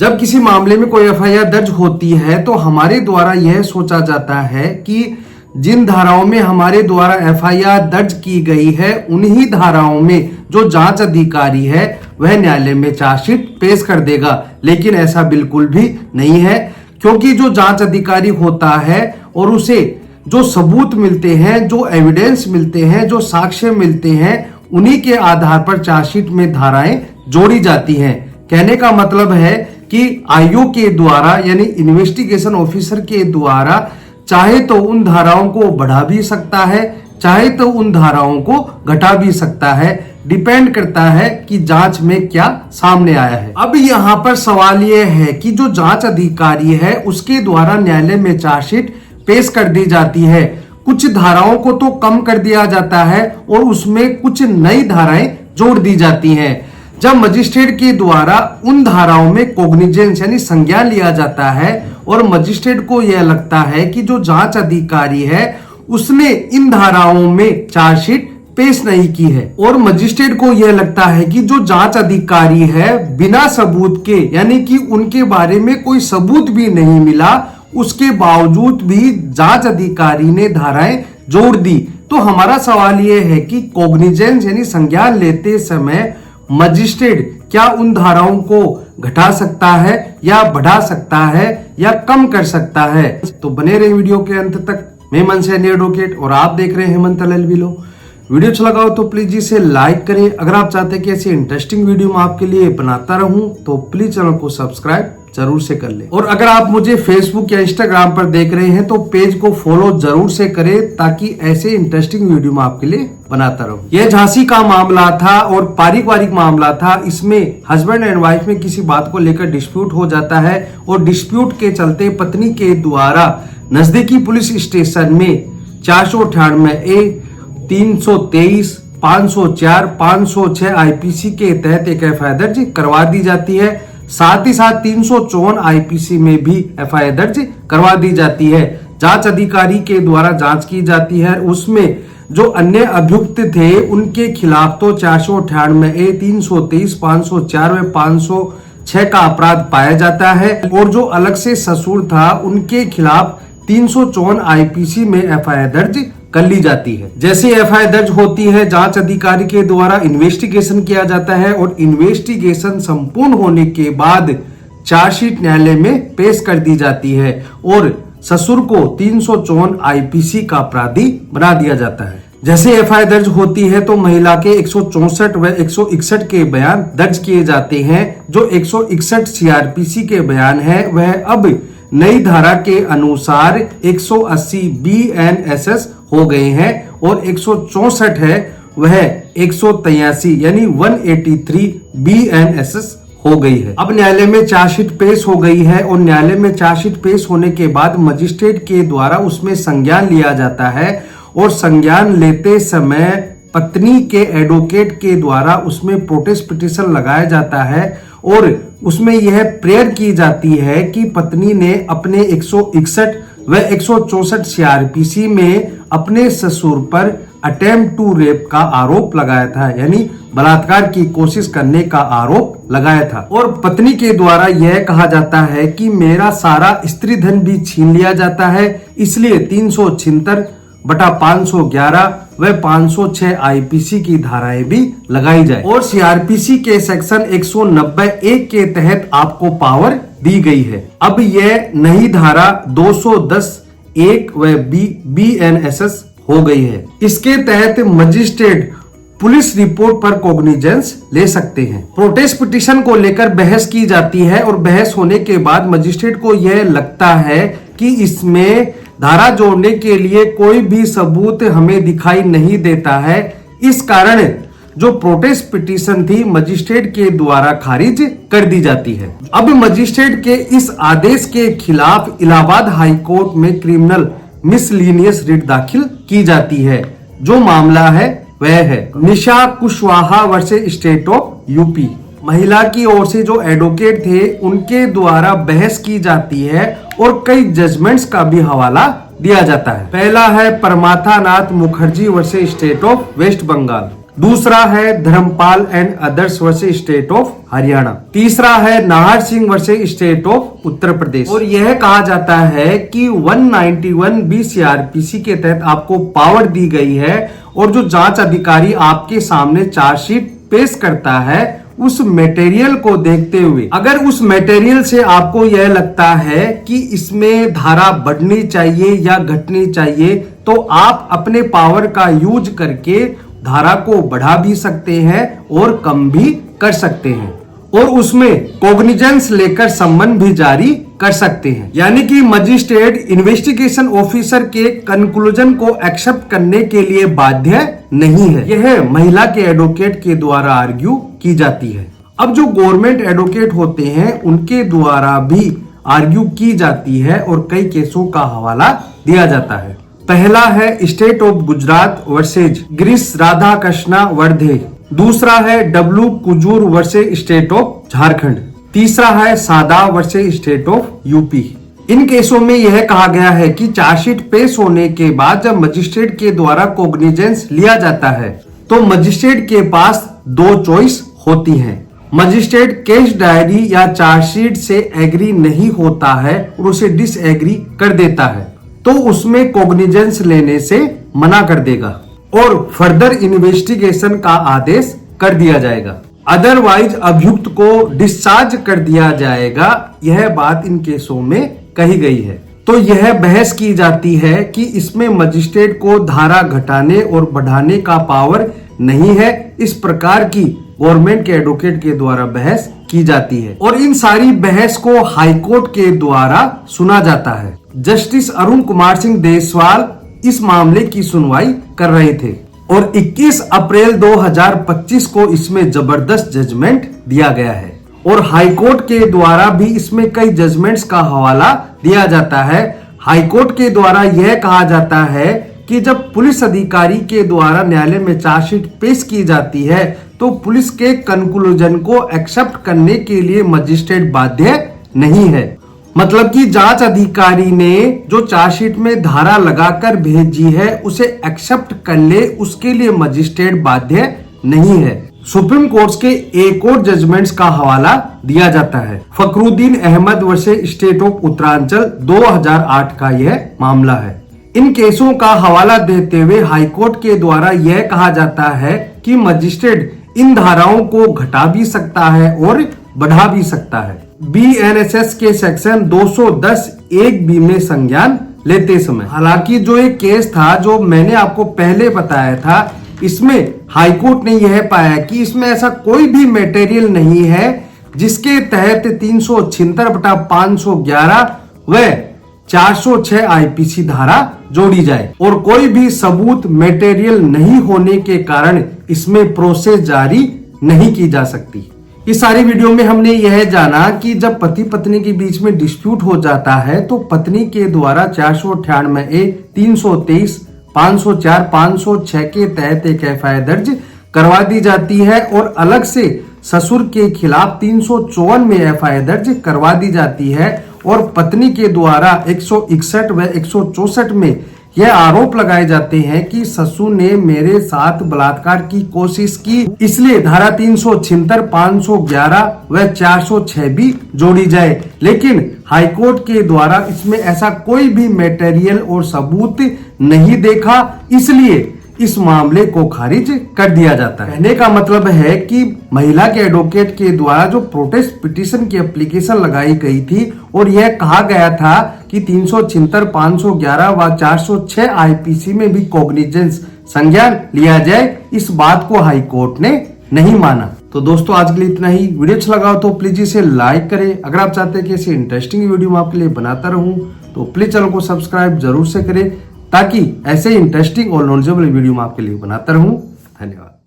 जब किसी मामले में कोई एफआईआर दर्ज होती है तो हमारे द्वारा यह सोचा जाता है कि जिन धाराओं में हमारे द्वारा एफआईआर दर्ज की गई है उन्हीं धाराओं में जो जांच अधिकारी है वह न्यायालय में चार्जशीट पेश कर देगा, लेकिन ऐसा बिल्कुल भी नहीं है, क्योंकि जो जांच अधिकारी होता है और उसे जो सबूत मिलते हैं, जो एविडेंस मिलते हैं, जो साक्ष्य मिलते हैं, उन्हीं के आधार पर चार्जशीट में धाराएं जोड़ी जाती हैं। कहने का मतलब है कि आईओ के द्वारा यानी इन्वेस्टिगेशन ऑफिसर के द्वारा चाहे तो उन धाराओं को बढ़ा भी सकता है, चाहे तो उन धाराओं को घटा भी सकता है, डिपेंड करता है कि जांच में क्या सामने आया है। अब यहाँ पर सवाल यह है कि जो जांच अधिकारी है उसके द्वारा न्यायालय में चार्जशीट पेश कर दी जाती है, कुछ धाराओं को तो कम कर दिया जाता है और उसमें कुछ नई धाराएं जोड़ दी जाती हैं। जब मजिस्ट्रेट के द्वारा उन धाराओं में कॉग्निजेंस यानी संज्ञान लिया जाता है और मजिस्ट्रेट को यह लगता है कि जो जांच अधिकारी है उसने इन धाराओं में चार्जशीट पेश नहीं की है और मजिस्ट्रेट को यह लगता है कि जो जांच अधिकारी है बिना सबूत के यानी कि उनके बारे में कोई सबूत भी नहीं मिला, उसके बावजूद भी जांच अधिकारी ने धाराएं जोड़ दी, तो हमारा सवाल यह है कि कॉग्निजेंस यानी संज्ञान लेते समय मजिस्ट्रेट क्या उन धाराओं को घटा सकता है या बढ़ा सकता है या कम कर सकता है। तो बने रहे वीडियो के अंत तक। मैं मन से एडवोकेट और आप देख रहे हैं हेमंत एलएलबी लॉ। वीडियो अच्छा लगा हो तो प्लीज इसे लाइक करें। अगर आप चाहते हैं कि ऐसी इंटरेस्टिंग वीडियो मैं आपके लिए बनाता रहूं तो प्लीज चैनल को सब्सक्राइब जरूर से कर ले। और अगर आप मुझे फेसबुक या इंस्टाग्राम पर देख रहे हैं तो पेज को फॉलो जरूर से करें ताकि ऐसे इंटरेस्टिंग वीडियो मैं आपके लिए बनाता रहूं। यह झांसी का मामला था और पारिवारिक मामला था। इसमें हस्बैंड एंड वाइफ में किसी बात को लेकर डिस्प्यूट हो जाता है और डिस्प्यूट के चलते पत्नी के द्वारा नजदीकी पुलिस स्टेशन में 498A 323 504 506 आईपीसी के तहत एक एफआईआर दर्ज करवा दी जाती है। साथ ही साथ 354 आईपीसी में भी एफआईआर दर्ज करवा दी जाती है। जांच अधिकारी के द्वारा जांच की जाती है। उसमें जो अन्य अभियुक्त थे उनके खिलाफ तो 498A 323 504 व 506 का अपराध पाया जाता है और जो अलग से ससुर था उनके खिलाफ 354 आईपीसी में एफआईआर दर्ज कर ली जाती है। जैसे एफआईआर दर्ज होती है जांच अधिकारी के द्वारा इन्वेस्टिगेशन किया जाता है और इन्वेस्टिगेशन संपूर्ण होने के बाद चार्जशीट न्यायालय में पेश कर दी जाती है और ससुर को 354 आईपीसी का अपराधी बना दिया जाता है। जैसे एफआईआर दर्ज होती है तो महिला के 164 व 161 के बयान दर्ज किए जाते हैं। जो 161 सीआरपीसी के बयान है वह अब नई धारा के अनुसार 180 BNSS हो गए हैं और 164 है वह 183 यानी 183 BNSS हो गई है। अब न्यायालय में चार्जशीट पेश हो गई है और न्यायालय में चार्जशीट पेश होने के बाद मजिस्ट्रेट के द्वारा उसमें संज्ञान लिया जाता है और संज्ञान लेते समय पत्नी के एडवोकेट के द्वारा उसमें प्रोटेस्ट पिटीशन लगाया जाता है और उसमें यह प्रेयर की जाती है कि पत्नी ने अपने 161 व 164 सीआरपीसी में अपने ससुर पर अटेम्प्ट टू रेप का आरोप लगाया था, यानी बलात्कार की कोशिश करने का आरोप लगाया था। और पत्नी के द्वारा यह कहा जाता है कि मेरा सारा स्त्री धन भी छीन लिया जाता है, इसलिए 376/511 व 506 आईपीसी की धाराएं भी लगाई जाए और सीआरपीसी के सेक्शन 190A के तहत आपको पावर दी गई है। अब यह नई धारा 210(1) व BNSS हो गई है। इसके तहत मजिस्ट्रेट पुलिस रिपोर्ट पर कॉग्निजेंस ले सकते हैं। प्रोटेस्ट पिटीशन को लेकर बहस की जाती है और बहस होने के बाद मजिस्ट्रेट को यह लगता है कि इसमें धारा जोड़ने के लिए कोई भी सबूत हमें दिखाई नहीं देता है। इस कारण जो प्रोटेस्ट पिटीशन थी मजिस्ट्रेट के द्वारा खारिज कर दी जाती है। अब मजिस्ट्रेट के इस आदेश के खिलाफ इलाहाबाद हाई कोर्ट में क्रिमिनल मिसलीनियस रिट दाखिल की जाती है। जो मामला है वह है Nisha Kushwaha versus state of UP. महिला की ओर से जो एडवोकेट थे उनके द्वारा बहस की जाती है और कई जजमेंट्स का भी हवाला दिया जाता है। पहला है Pramatha Nath Mukherjee versus state of West Bengal. दूसरा है Dharampal and others versus state of Haryana. तीसरा है Nahar Singh versus state of Uttar Pradesh. और यह कहा जाता है कि 191B CRPC के तहत आपको पावर दी गई है और जो जांच अधिकारी आपके सामने चार्जशीट पेश करता है उस मटेरियल को देखते हुए अगर उस मटेरियल से आपको यह लगता है कि इसमें धारा बढ़नी चाहिए या घटनी चाहिए तो आप अपने पावर का यूज करके धारा को बढ़ा भी सकते हैं और कम भी कर सकते हैं और उसमें कॉग्निजेंस लेकर सम्मन भी जारी कर सकते हैं। यानी कि मजिस्ट्रेट इन्वेस्टिगेशन ऑफिसर के कंक्लूजन को एक्सेप्ट करने के लिए बाध्य नहीं है। यह महिला के एडवोकेट के द्वारा आर्ग्यू की जाती है। अब जो गवर्नमेंट एडवोकेट होते हैं उनके द्वारा भी आर्ग्यू की जाती है और कई केसों का हवाला दिया जाता है। पहला है state of Gujarat versus Girish Radha Krishna Wardhe. दूसरा है W Kujur versus state of Jharkhand. तीसरा है Sada versus state of UP. इन केसों में यह कहा गया है कि चार्जशीट पेश होने के बाद जब मजिस्ट्रेट के द्वारा कॉग्निजेंस लिया जाता है तो मजिस्ट्रेट के पास दो चॉइस होती हैं। मजिस्ट्रेट केस डायरी या चार्जशीट से एग्री नहीं होता है और उसे डिसएग्री कर देता है तो उसमें कॉग्निजेंस लेने से मना कर देगा और फर्दर इन्वेस्टिगेशन का आदेश कर दिया जाएगा। अदरवाइज अभियुक्त को डिस्चार्ज कर दिया जाएगा। यह बात इन केसों में कही गई है। तो यह बहस की जाती है कि इसमें मजिस्ट्रेट को धारा घटाने और बढ़ाने का पावर नहीं है। इस प्रकार की गवर्नमेंट के एडवोकेट के द्वारा बहस की जाती है और इन सारी बहस को हाईकोर्ट के द्वारा सुना जाता है। जस्टिस अरुण कुमार सिंह देसवाल इस मामले की सुनवाई कर रहे थे और 21 अप्रैल 2025 को इसमें जबरदस्त जजमेंट दिया गया है और हाईकोर्ट के द्वारा भी इसमें कई जजमेंट्स का हवाला दिया जाता है। हाईकोर्ट के द्वारा यह कहा जाता है कि जब पुलिस अधिकारी के द्वारा न्यायालय में चार्जशीट पेश की जाती है तो पुलिस के कंक्लूजन को एक्सेप्ट करने के लिए मजिस्ट्रेट बाध्य नहीं है। मतलब कि जांच अधिकारी ने जो चार्जशीट में धारा लगाकर भेजी है उसे एक्सेप्ट कर ले, उसके लिए मजिस्ट्रेट बाध्य नहीं है। सुप्रीम कोर्ट के एक और जजमेंट्स का हवाला दिया जाता है। Fakhruddin Ahmed versus state of Uttaranchal 2008 का यह मामला है। इन केसों का हवाला देते हुए हाईकोर्ट के द्वारा यह कहा जाता है कि मजिस्ट्रेट इन धाराओं को घटा भी सकता है और बढ़ा भी सकता है। BNSS के सेक्शन 210(1)B में संज्ञान लेते समय। हालांकि जो एक केस था जो मैंने आपको पहले बताया था इसमें हाईकोर्ट ने यह पाया कि इसमें ऐसा कोई भी मटेरियल नहीं है जिसके तहत 376/511 व 406 IPC धारा जोड़ी जाए और कोई भी सबूत मटेरियल नहीं होने के कारण इसमें प्रोसेस जारी नहीं की जा सकती। इस सारी वीडियो में हमने यह जाना कि जब पति पत्नी के बीच में डिस्प्यूट हो जाता है तो पत्नी के द्वारा 498A, 323, 504, 506 के तहत एक FIR दर्ज करवा दी जाती है और अलग से ससुर के खिलाफ 354 में FIR दर्ज करवा दी जाती है और पत्नी के द्वारा 161 व 164 में यह आरोप लगाए जाते हैं कि ससुर ने मेरे साथ बलात्कार की कोशिश की, इसलिए धारा 376, 511 व 406 भी जोड़ी जाए। लेकिन हाईकोर्ट के द्वारा इसमें ऐसा कोई भी मटेरियल और सबूत नहीं देखा, इसलिए इस मामले को खारिज कर दिया जाता है। कहने का मतलब है कि महिला के एडवोकेट के द्वारा जो प्रोटेस्ट पिटीशन की एप्लीकेशन लगाई गई थी और यह कहा गया था कि 376, 511 व 406 IPC में भी कॉग्निजेंस संज्ञान लिया जाए, इस बात को हाई कोर्ट ने नहीं माना। तो दोस्तों आज के लिए इतना ही। वीडियो अच्छा लगा तो प्लीज इसे लाइक करें। अगर आप चाहते हैं कि ऐसे इंटरेस्टिंग वीडियो मैं आपके लिए बनाता रहूं तो प्लीज चैनल को सब्सक्राइब जरूर से करें ताकि ऐसे इंटरेस्टिंग और नॉलेजेबल वीडियो मैं आपके लिए बनाता रहूं। धन्यवाद।